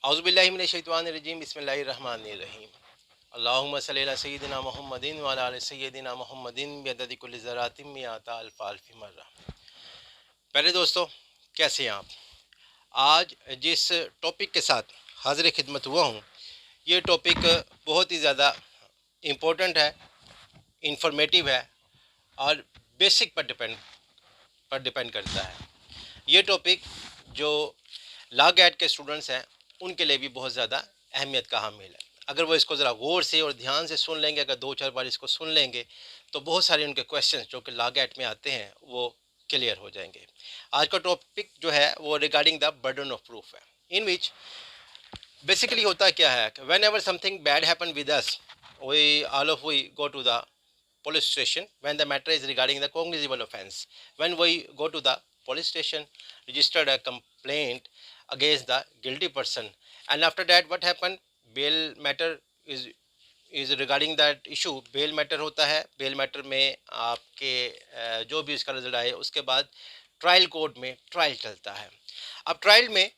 औज़ुबिल्लाहि मिनश्शैतानिर्रजीम बिस्मिल्लाहिर्रहमानिर्रहीम। अल्लाहुम्मा सल्लि अला सय्यिदिना मुहम्मदिन व अला आलि सय्यिदिना मुहम्मदिन बिअददि कुल्लि ज़रातिम मिअता अल्फ़ अल्फ़ि मर्रा। पहले दोस्तों, कैसे हैं आप? आज जिस टॉपिक के साथ हाज़िर खिदमत हुआ हूँ, ये टॉपिक बहुत ही ज़्यादा इम्पोर्टेंट है, इंफॉर्मेटिव है और बेसिक पर डिपेंड करता है। ये टॉपिक जो लॉ गेट के स्टूडेंट्स हैं उनके लिए भी बहुत ज़्यादा अहमियत का हामिल है। अगर वो इसको ज़रा गौर से और ध्यान से सुन लेंगे, अगर 2-4 बार इसको सुन लेंगे, तो बहुत सारे उनके क्वेश्चंस जो कि लॉ गेट में आते हैं वो क्लियर हो जाएंगे। आज का टॉपिक जो है वो regarding the burden of proof है, इन विच बेसिकली होता क्या है, whenever something bad happen with us, we all of we go to the police station when the matter is regarding the cognizable offense. When we go to the police station, registered a complaint against the guilty person, and after that what happened, bail matter is regarding that issue. bail matter होता है, bail matter में आपके जो भी इसका result आए उसके बाद ट्रायल कोर्ट में ट्रायल चलता है। अब ट्रायल में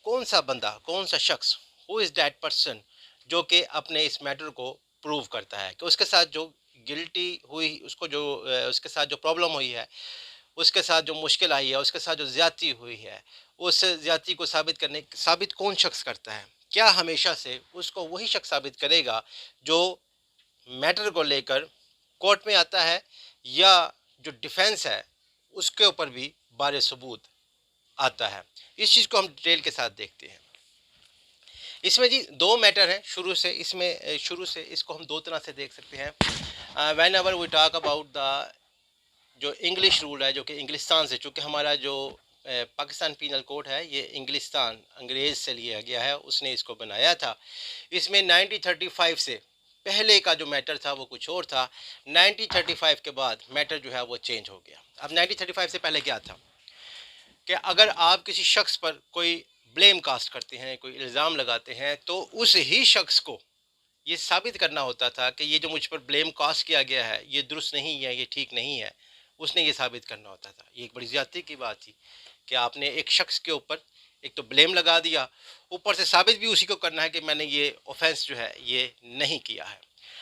कौन सा बंदा, कौन सा शख्स, हु इज़ दैट पर्सन जो कि अपने इस मैटर को प्रूव करता है कि उसके साथ जो गिल्टी हुई, उसको जो उसके साथ जो प्रॉब्लम हुई है, उसके साथ जो मुश्किल आई है, उसके साथ जो ज़्यादती हुई है, उस ज़्यादती को साबित कौन शख्स करता है? क्या हमेशा से उसको वही शख्स साबित करेगा जो मैटर को लेकर कोर्ट में आता है, या जो डिफेंस है उसके ऊपर भी बारे सबूत आता है? इस चीज़ को हम डिटेल के साथ देखते हैं। इसमें जी दो मैटर हैं शुरू से इसको हम दो तरह से देख सकते हैं। Whenever we talk about the जो इंग्लिश रूल है, जो कि इंग्लिस्तान से, चूँकि हमारा जो पाकिस्तान पीनल कोड है ये इंग्लिस्तान अंग्रेज़ से लिया गया है, उसने इसको बनाया था। इसमें 1935 से पहले का जो मैटर था वो कुछ और था। 1935 के बाद मैटर जो है वो चेंज हो गया। अब 1935 से पहले क्या था कि अगर आप किसी शख्स पर कोई ब्लेम कास्ट करते हैं, कोई इल्ज़ाम लगाते हैं, तो उस ही शख्स को ये साबित करना होता था कि ये जो मुझ पर ब्लेम कास्ट किया गया है ये दुरुस्त नहीं है, ये ठीक नहीं है। उसने ये साबित करना होता था। ये एक बड़ी ज़्यादती की बात थी कि आपने एक शख्स के ऊपर एक तो ब्लेम लगा दिया, ऊपर से साबित भी उसी को करना है कि मैंने ये ऑफेंस जो है ये नहीं किया है।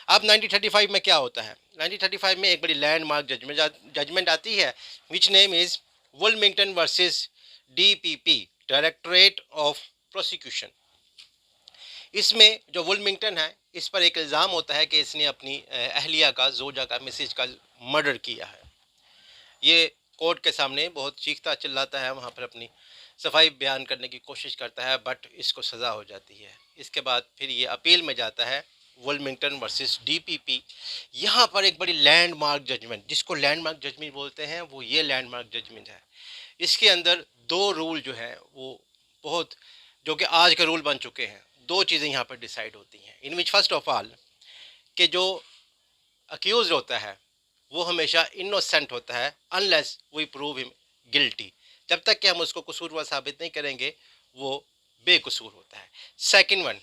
अब 1935 में क्या होता है? 1935 में एक बड़ी लैंडमार्क जजमेंट आती है, which name is Woolmington versus DPP, directorate of prosecution. इसमें जो वुलमिंगटन है, इस पर एक इल्ज़ाम होता है कि इसने अपनी अहलिया का, जोजा का, मिसेज का मर्डर किया है। ये कोर्ट के सामने बहुत चीखता चिल्लाता है, वहाँ पर अपनी सफाई बयान करने की कोशिश करता है, बट इसको सज़ा हो जाती है। इसके बाद फिर ये अपील में जाता है, वुलमिंगटन वर्सेस DPP। यहाँ पर एक बड़ी लैंडमार्क जजमेंट, जिसको लैंडमार्क जजमेंट बोलते हैं, वो ये लैंडमार्क जजमेंट है। इसके अंदर दो रूल जो हैं वो बहुत, जो कि आज के रूल बन चुके हैं, दो चीज़ें यहाँ पर डिसाइड होती हैं। इन विच फर्स्ट ऑफ ऑल कि जो अक्यूज होता है वो हमेशा इनोसेंट होता है unless we prove him guilty. जब तक कि हम उसको कसूरवार साबित नहीं करेंगे वो बेकसूर होता है। सेकंड वन,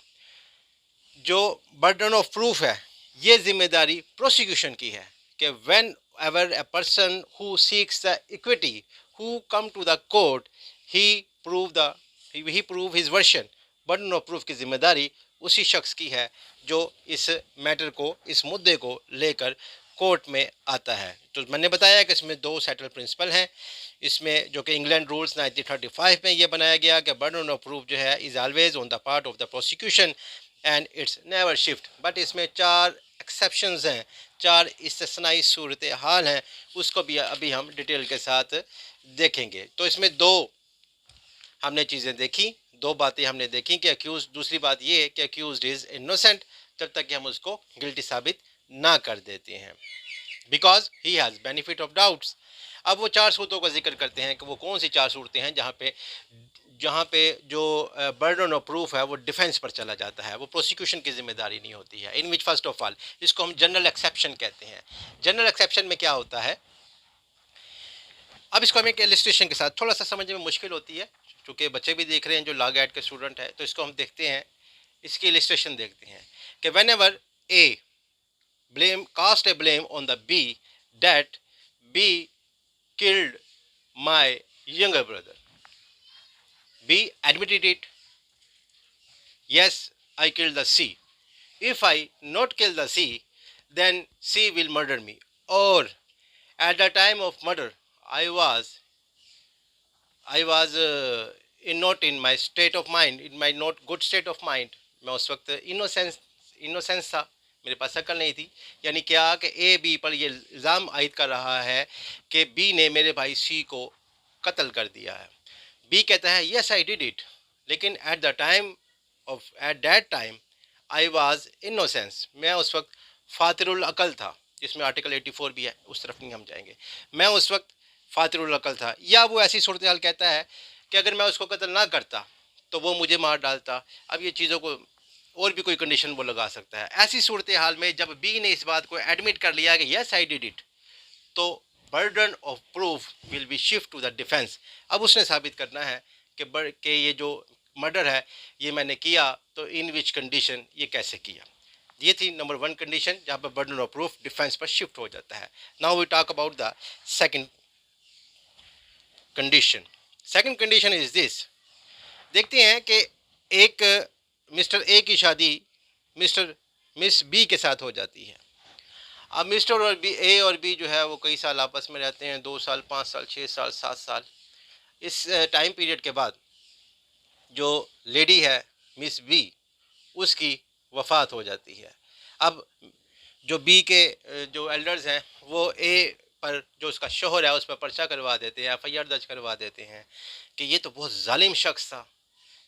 जो बर्डन ऑफ प्रूफ है, ये जिम्मेदारी प्रोसिक्यूशन की है कि whenever a person who seeks the equity who come to the court, he prove his version. Burden of proof की जिम्मेदारी उसी शख्स की है जो इस मैटर को, इस मुद्दे को लेकर कोर्ट में आता है। तो मैंने बताया कि इसमें दो सेटल प्रिंसिपल हैं, इसमें जो कि इंग्लैंड रूल्स 1935 में ये बनाया गया कि बर्डन ऑफ प्रूफ जो है is always on the part of the prosecution and it's never shift. But इसमें चार एक्सेप्शंस हैं, चार इस्तिस्नाई सूरत हाल हैं, उसको भी अभी हम डिटेल के साथ देखेंगे। तो इसमें दो हमने चीज़ें देखी, दो बातें हमने देखी कि अक्यूज, दूसरी बात ये है कि अक्यूज इज़ इनोसेंट जब तक कि हम उसको गिल्टी साबित ना कर देते हैं, because he has benefit of doubts. अब वो चार सूरतों का जिक्र करते हैं कि वो कौन सी चार सूरतें हैं जहाँ पे जो बर्डन ऑफ प्रूफ है वो डिफेंस पर चला जाता है, वो प्रोसिक्यूशन की जिम्मेदारी नहीं होती है। In which first of all, इसको हम जनरल एक्सेप्शन कहते हैं। जनरल एक्सेप्शन में क्या होता है, अब इसको हम एक इलस्ट्रेशन के साथ, थोड़ा सा समझने में मुश्किल होती है क्योंकि बच्चे भी देख रहे हैं जो लॉ गेट के स्टूडेंट है, तो इसको हम देखते हैं, इसकी इलस्ट्रेशन देखते हैं कि when ever A cast a blame on the B that B killed my younger brother. B admitted it, Yes, I killed the C. If I not kill the C, then C will murder me. Or at the time of murder, I was I was in not in my state of mind, in my not good state of mind. मैं उस वक्त innocence था, मेरे पास अकल नहीं थी। यानी क्या कि ए बी पर ये इल्ज़ाम आयद कर रहा है कि बी ने मेरे भाई सी को कत्ल कर दिया है। बी कहता है यस आई डिड इट, लेकिन at that time I was innocence, मैं उस वक्त फातिरुल अकल था, जिसमें आर्टिकल 84 भी है, उस तरफ नहीं हम जाएंगे। मैं उस वक्त फातिरुल अकल था। या वो ऐसी सूरत हाल कहता है कि अगर मैं उसको कत्ल ना करता तो वो मुझे मार डालता। अब ये चीज़ों को और भी कोई कंडीशन वो लगा सकता है। ऐसी सूरत हाल में जब बी ने इस बात को एडमिट कर लिया कि यस आई डिड इट, तो burden of proof will be shift to the defence. अब उसने साबित करना है कि ये जो मर्डर है ये मैंने किया, तो इन विच कंडीशन, ये कैसे किया। ये थी नंबर 1 कंडीशन, जहाँ पर बर्डन ऑफ प्रूफ डिफेंस पर शिफ्ट हो जाता है। Now we talk about the second condition. Second condition is this. देखते हैं कि एक मिस्टर ए की शादी मिस बी के साथ हो जाती है। अब मिस्टर और बी, ए और बी जो है वो कई साल आपस में रहते हैं, 2 साल, 5 साल, 6 साल, 7 साल। इस टाइम पीरियड के बाद जो लेडी है मिस बी, उसकी वफ़ात हो जाती है। अब जो बी के जो एल्डर्स हैं वो ए पर, जो उसका शोहर है, उस पर पर्चा करवा देते हैं, एफआईआर दर्ज करवा देते हैं कि ये तो बहुत जालिम शख्स था,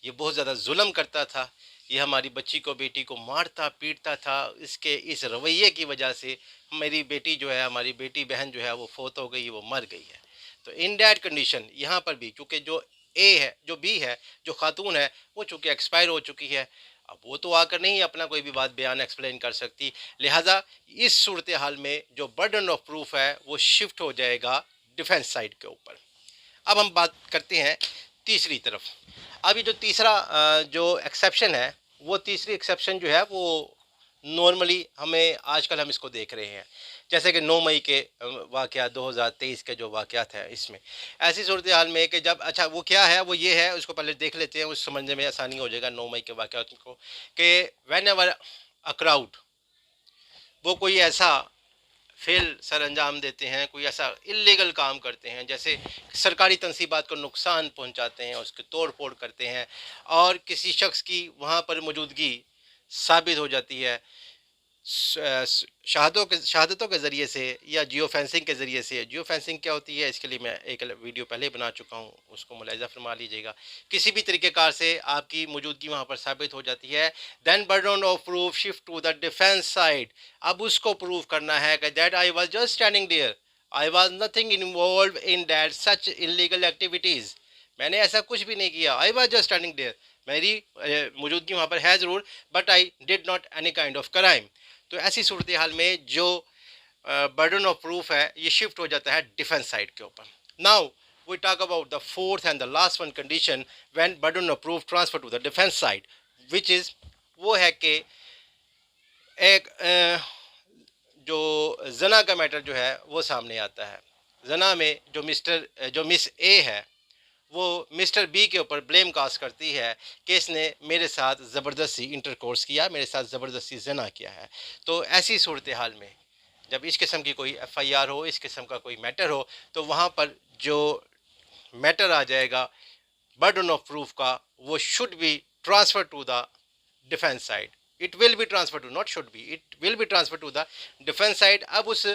ये बहुत ज़्यादा जुल्म करता था, ये हमारी बच्ची को, बेटी को मारता पीटता था, इसके इस रवैये की वजह से मेरी बेटी जो है, हमारी बेटी बहन जो है वो फोत हो गई, वो मर गई है। तो इन डैट कंडीशन यहाँ पर भी, चूँकि जो ए है, जो बी है, जो खातून है, वो चूँकि एक्सपायर हो चुकी है, अब वो तो आकर नहीं अपना कोई भी बात बयान एक्सप्लेन कर सकती। लिहाजा इस सूरत हाल में जो बर्डन ऑफ प्रूफ है वो शिफ्ट हो जाएगा डिफेंस साइड के ऊपर। अब हम बात करते हैं तीसरी तरफ। अब ये जो तीसरा जो एक्सेप्शन है, वो तीसरी एक्सेप्शन जो है वो नॉर्मली हमें आजकल हम इसको देख रहे हैं, जैसे कि 9 मई के वाक़यात, 2023 के जो वाक़यात हैं, इसमें ऐसी सूरत हाल में कि जब, अच्छा वो क्या है, वो ये है, उसको पहले देख लेते हैं, उस समझने में आसानी हो जाएगा 9 मई के वाक़यात को, कि व्हेन एवर अ क्राउड, वो कोई ऐसा फेल सर अंजाम देते हैं, कोई ऐसा इलीगल काम करते हैं, जैसे सरकारी तनसीबात को नुकसान पहुंचाते हैं, उसकी तोड़ फोड़ करते हैं, और किसी शख्स की वहाँ पर मौजूदगी साबित हो जाती है शहादतों के ज़रिए से या जियो फेंसिंग के ज़रिए से। जियो फेंसिंग क्या होती है, इसके लिए मैं एक वीडियो पहले बना चुका हूँ, उसको मुलाहिज़ा फरमा लीजिएगा। किसी भी तरीक़ेकार से आपकी मौजूदगी वहाँ पर साबित हो जाती है, then burden of proof shift to the defence side. अब उसको प्रूव करना है कि that I was just standing there, I was nothing involve in that such illegal activities. मैंने ऐसा कुछ भी नहीं किया, I was just standing there, मेरी मौजूदगी वहाँ पर है ज़रूर, but I did not any kind of crime. तो ऐसी सूरत हाल में जो बर्डन ऑफ प्रूफ है ये शिफ्ट हो जाता है डिफेंस साइड के ऊपर। Now we talk about the fourth and the last one condition when burden of proof transfer to the defence side, which is, वो है कि एक जो जना का मैटर जो है वो सामने आता है। जना में जो मिस ए है वो मिस्टर बी के ऊपर ब्लेम कास्ट करती है कि इसने मेरे साथ ज़बरदस्ती इंटरकोर्स किया, मेरे साथ ज़बरदस्ती जना किया है। तो ऐसी सूरत हाल में जब इस किस्म की कोई एफआईआर हो, इस किस्म का कोई मैटर हो, तो वहाँ पर जो मैटर आ जाएगा बर्डन ऑफ प्रूफ का, वो should be transfer to the defence side. It will be transfer to, not should be, it will be transfer to the defence side. अब उस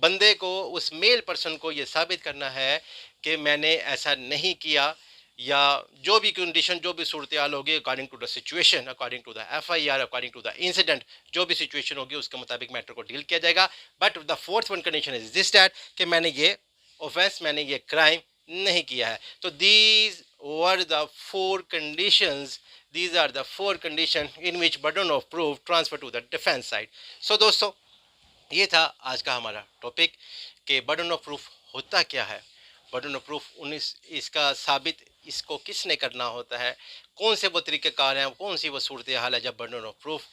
बंदे को, उस मेल पर्सन को ये साबित करना है कि मैंने ऐसा नहीं किया, या जो भी कंडीशन, जो भी सूरत हाल होगी, according to the situation, according to the FIR, according to the incident, जो भी सिचुएशन होगी उसके मुताबिक मैटर को डील किया जाएगा। But the fourth one condition is this, that कि मैंने ये ऑफेंस, मैंने ये क्राइम नहीं किया है। तो these were the four conditions, these are the four conditions in which burden of proof transfer to the defense side. So दोस्तों, ये था आज का हमारा टॉपिक कि बर्डन ऑफ प्रूफ होता क्या है, बर्डन ऑफ प्रूफ 19 इसका साबित इसको किसने करना होता है, कौन से वो तरीक़ेकार हैं, कौन सी वो सूरत हाल है जब बर्डन ऑफ प्रूफ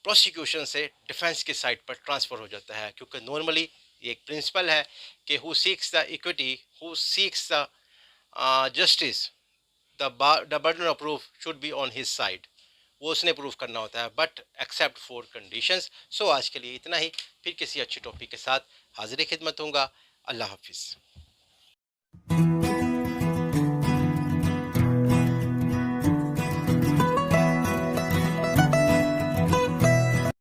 प्रोसिक्यूशन से डिफेंस के साइड पर ट्रांसफ़र हो जाता है। क्योंकि नॉर्मली ये एक प्रिंसिपल है कि who seeks the equity, who seeks the justice, the burden of proof should be on his side. वो उसने प्रूव करना होता है, बट एक्सेप्ट फॉर कंडीशंस। सो आज के लिए इतना ही, फिर किसी अच्छे टॉपिक के साथ हाजिर खिदमत होगा। अल्लाह हाफिज़।